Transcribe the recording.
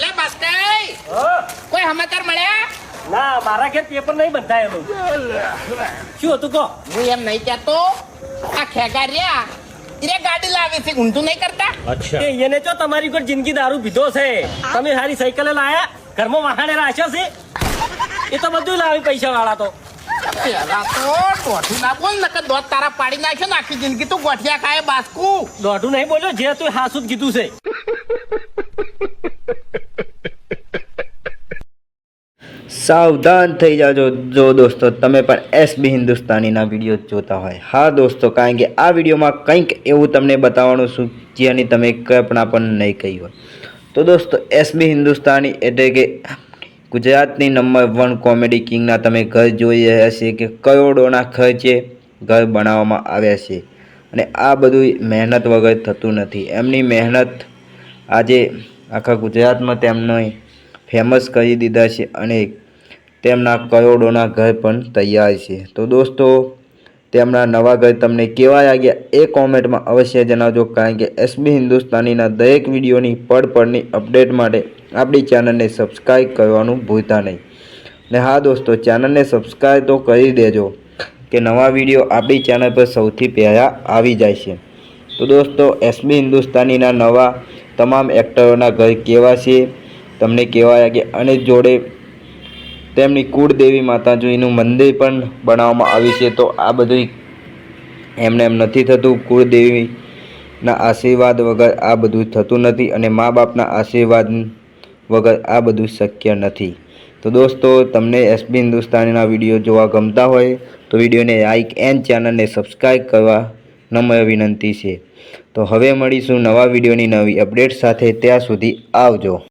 લે બાસ્કઈ કોઈ સમાચાર મળ્યા? ના મારા ઘેર પેપર નહીં બંધાયેલું. શું હતું કહો? હું એમ નહીં કહેતો, આ ખેગારિયા રે ગાડી લાવી છે, ઊંધું નહીં કરતા. અચ્છા એને જો તમારી કોઈ જિંદગી દારૂ પીધો છે, તમે સારી સાયકલે લાયા, ઘરમાં વાહણે રાખ્યો છે, એ તો બધું લાવી પૈસા વાળા તો. પેલા તો દોઢું ના બોલ, નકર દોત તારા પાડી નાખ્યો ને આખી જિંદગી તું ગોઠિયા ખાય બાસ્કુ. દોઢું નહીં બોલ્યો, જે તું હાસું જ કીધું છે. સાવધાન થઈ જાજો જો દોસ્તો તમે પણ એસબી હિન્દુસ્તાનીના વિડીયો જોતા હોય. હા દોસ્તો, કારણ કે આ વિડીયોમાં કંઈક એવું તમને બતાવવાનું છું જેની તમે કલ્પના પણ નહીં કહી હોય. તો દોસ્તો એસબી હિન્દુસ્તાની એટલે કે ગુજરાતની નંબર 1 કોમેડી કિંગના તમે ઘર જોઈ રહ્યા છે કે કરોડોના ખર્ચે ઘર બનાવવામાં આવ્યા છે, અને આ બધું મહેનત વગર થતું નથી. એમની મહેનત આજે આખા ગુજરાતમાં તેમને ફેમસ કરી દીધા છે અને તેમના કરોડોના ઘર પણ તૈયાર છે. તો દોસ્તો તેમના નવા ઘર તમને કેવા લાગ્યા એ કોમેન્ટમાં અવશ્ય જણાવજો, કારણ કે એસબી હિન્દુસ્તાનીના દરેક વિડીયોની પળની અપડેટ માટે આપણી ચેનલને સબસ્ક્રાઈબ કરવાનું ભૂલતા નહીં. ને હા દોસ્તો, ચેનલને સબસ્ક્રાઈબ તો કરી દેજો કે નવા વિડીયો આપણી ચેનલ પર સૌથી પહેલાં આવી જાય છે. તો દોસ્તો એસબી હિન્દુસ્તાનીના નવા તમામ એક્ટરોના ઘર કેવા છે તમને કેવા લાગે, અને જોડે તેમની કુળદેવી માતાજીનું મંદિર પણ બનાવવામાં આવ્યું છે. તો આ બધું એમને એમ નથી થતું, કુળદેવીના આશીર્વાદ વગર આ બધું થતું નથી, અને મા બાપના આશીર્વાદ વગર આ બધું શક્ય નથી. તો દોસ્તો તમને એસબી હિન્દુસ્તાનીના વિડીયો જોવા ગમતા હોય તો વિડીયોને લાઈક એન્ડ ચેનલને સબસ્ક્રાઈબ કરવા નમ્ર વિનંતી છે. તો હવે મળીશું નવા વિડીયોની નવી અપડેટ સાથે, ત્યાં સુધી આવજો.